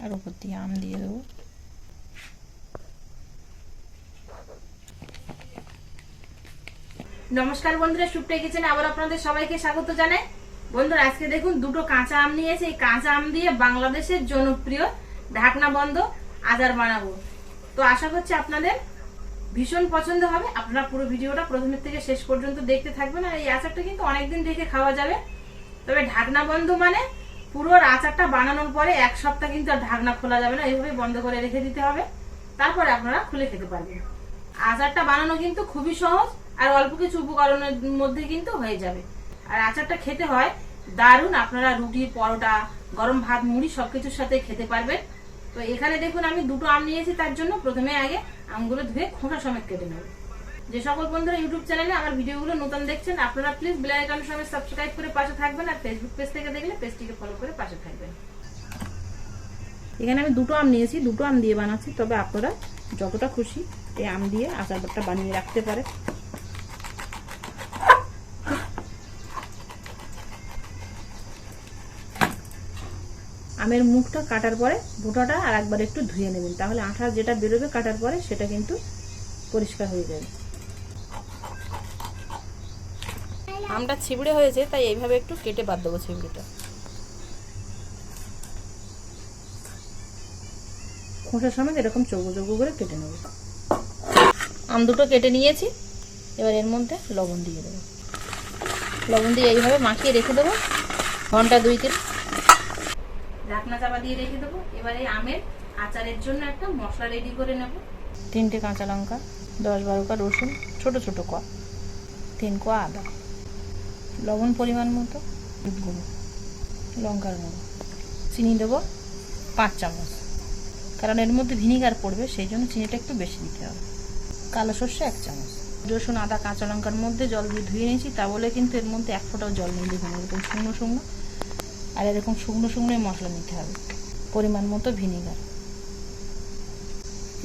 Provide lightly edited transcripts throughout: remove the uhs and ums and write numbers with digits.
আর উপর দিয়ে আম দিয়ে দেবো। নমস্কার বন্ধুরা, সুপ্রিয়া কিচেনে আবার আপনাদের সবাইকে স্বাগত জানাই। বন্ধুরা আজকে দেখুন দুটো কাঁচা আম নিয়েছি। এই কাঁচা আম দিয়ে বাংলাদেশের জনপ্রিয় ঢাকনা বন্ধ আচার বানাবো। তো আশা করছি আপনাদের ভীষণ পছন্দ হবে। আপনারা পুরো ভিডিওটা প্রথমের থেকে শেষ পর্যন্ত দেখতে থাকবেন। আর এই আচারটা কিন্তু অনেকদিন রেখে খাওয়া যাবে। তবে ঢাকনা বন্ধ মানে পুরো আচারটা বানানোর পরে এক সপ্তাহ কিন্তু আর ঢাকনা খোলা যাবে না, এইভাবে বন্ধ করে রেখে দিতে হবে। তারপরে আপনারা খুলে খেতে পারবেন। আচারটা বানানো কিন্তু খুবই সহজ আর অল্প কিছু উপকরণের মধ্যে কিন্তু হয়ে যাবে। আর আচারটা খেতে হয় দারুণ। আপনারা রুটি, পরোটা, গরম ভাত, মুড়ি সবকিছুর সাথে খেতে পারবেন। তো এখানে দেখুন আমি দুটো আম নিয়েছি। তার জন্য প্রথমে আগে আমগুলো ধুয়ে খোসা সমেত কেটে নেব। যে সকল বন্ধুরা ইউটিউব চ্যানেলে আমার ভিডিওগুলো নতুন দেখছেন, আপনারা প্লিজ বেল আইকনের সঙ্গে সাবস্ক্রাইব করে পাশে থাকবেন। আর ফেসবুক পেজ থেকে দেখলে পেজটিকে ফলো করে পাশে থাকবেন। এখানে আমি দুটো আম নিয়েছি, দুটো আম দিয়ে বানাচ্ছি। তবে আপনারা যতটা খুশি এই আম দিয়ে আচারটা বানিয়ে রাখতে পারে। আমের মুখটা কাটার পরে বোটাটা আর একবার একটু ধুয়ে নেবেন, তাহলে আঠা যেটা বেরোবে কাটার পরে সেটা কিন্তু পরিষ্কার হয়ে যাবে। আমটা ছিবড়ে হয়েছে, তাই এইভাবে একটু কেটে বাদ দেবো ছিবড়িটা। খোসা সমেত এরকম চৌকো চৌকো করে কেটে নেব। আম দুটো কেটে নিয়েছি। এবার এর মধ্যে লবণ দিয়ে দেবো। লবণ দিয়ে এইভাবে মাখিয়ে রেখে দেবো ঘন্টা 2-3। ঢাকনা চাপা দিয়ে রেখে দেবো। এবার এই আমের আচারের জন্য একটা মশলা রেডি করে নেব। 3টে কাঁচা লঙ্কা, 10-12 কোয়া রসুন, ছোট ছোট কোয়া, 3 কোয়া আদা, লবণ পরিমাণ মতো, গুঁড়ো, লঙ্কার গুঁড়ো, চিনি দেবো 5 চামচ, কারণ এর মধ্যে ভিনিগার পড়বে, সেই জন্য চিনিটা একটু বেশি দিতে হবে। কালো সর্ষে 1 চামচ। রসুন, আদা, কাঁচা লঙ্কার মধ্যে জল দিয়ে ধুয়ে নিয়েছি, তা বলে কিন্তু এর মধ্যে 1 ফোঁটাও জল নেই। দেখুন এরকম শুকনো শুকনো, আর এরকম শুকনো শুকনোই মশলা নিতে হবে। পরিমাণ মতো ভিনিগার।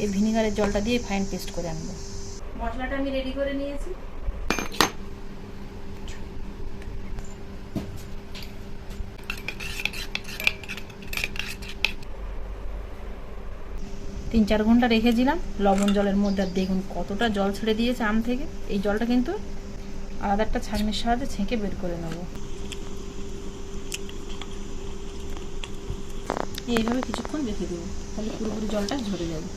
এই ভিনিগারের জলটা দিয়ে ফাইন পেস্ট করে আনবো। মশলাটা আমি রেডি করে নিয়েছি। তিন 4 ঘন্টা রেখেছিলাম লবণ জলের মধ্যে। আর দেখুন কতটা জল ছেড়ে দিয়েছে আম থেকে। এই জলটা কিন্তু আলাদা একটা ছাঁকনির সাহায্যে ছেঁকে বের করে নেব। এইভাবে কিছুক্ষণ রেখে দেবো, তাহলে পুরোপুরি জলটা ঝরে যাবে।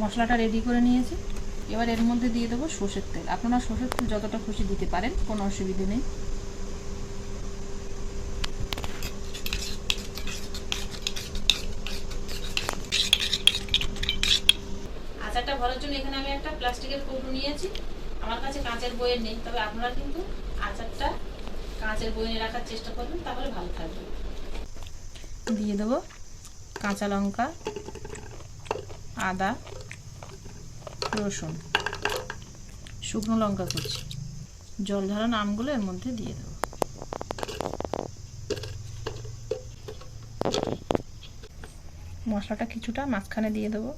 মশলাটা রেডি করে নিয়েছি। এবার এর মধ্যে দিয়ে দেবো সর্ষের তেল। আপনারা সর্ষের তেল যতটা খুশি দিতে পারেন, কোনো অসুবিধে নেই। আচারটা ভরার জন্য এখানে আমি একটা প্লাস্টিকের কৌটো নিয়েছি। আমার কাছে কাঁচের বইয়ের নেই, তবে আপনারা কিন্তু আচারটা কাঁচের বইয়ে রাখার চেষ্টা করবেন, তাহলে ভালো থাকবে। দিয়ে দেবো কাঁচা লঙ্কা, আদা, রসুন, শুকনো লঙ্কা কুচি, জল ঝরানো আমগুলো এর মধ্যে দিয়ে দেবো। মশলাটা কিছুটা মাঝখানে দিয়ে দেবো,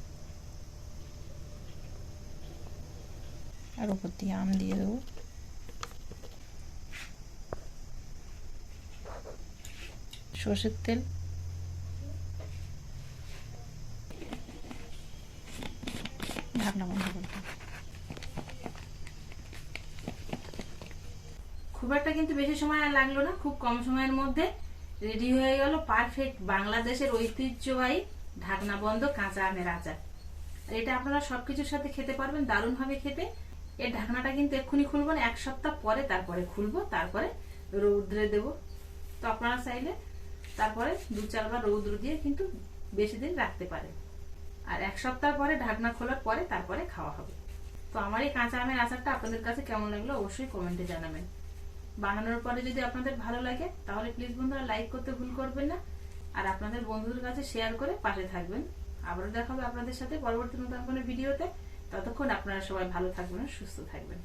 আর উপর দিয়ে আম দিয়ে দেবো। সর্ষের তেল, ঢাকনা বন্ধ করতে হবে। খুব একটা কিন্তু বেশি সময় আর লাগলো না, খুব কম সময়ের মধ্যে রেডি হয়ে গেল পারফেক্ট বাংলাদেশের ঐতিহ্যবাহী ঢাকনা বন্ধ কাঁচা আমের আচার। আর এটা আপনারা সবকিছুর সাথে খেতে পারবেন, দারুণ হবে খেতে। এর ঢাকনাটা কিন্তু এক্ষুনি খুলবো না, 1 সপ্তাহ পরে তারপরে খুলবো, তারপরে রৌদ্রে দেব। তো আপনারা চাইলে তারপরে 2-4 বার রৌদ্র দিয়ে কিন্তু বেশি দিন রাখতে পারেন। আর 1 সপ্তাহ পরে ঢাকনা খোলার পরে তারপরে খাওয়া হবে। তো আমার এই কাঁচা আমের আচারটা আপনাদের কাছে কেমন লাগলো অবশ্যই কমেন্টে জানাবেন। বানানোর পরে যদি আপনাদের ভালো লাগে তাহলে প্লিজ বন্ধুরা লাইক করতে ভুল করবেন না। আর আপনাদের বন্ধুদের কাছে শেয়ার করে পাশে থাকবেন। আবারও দেখা হবে আপনাদের সাথে পরবর্তী নতুন কোনো ভিডিওতে। ততক্ষণ আপনারা সবাই ভালো থাকবেন, সুস্থ থাকবেন।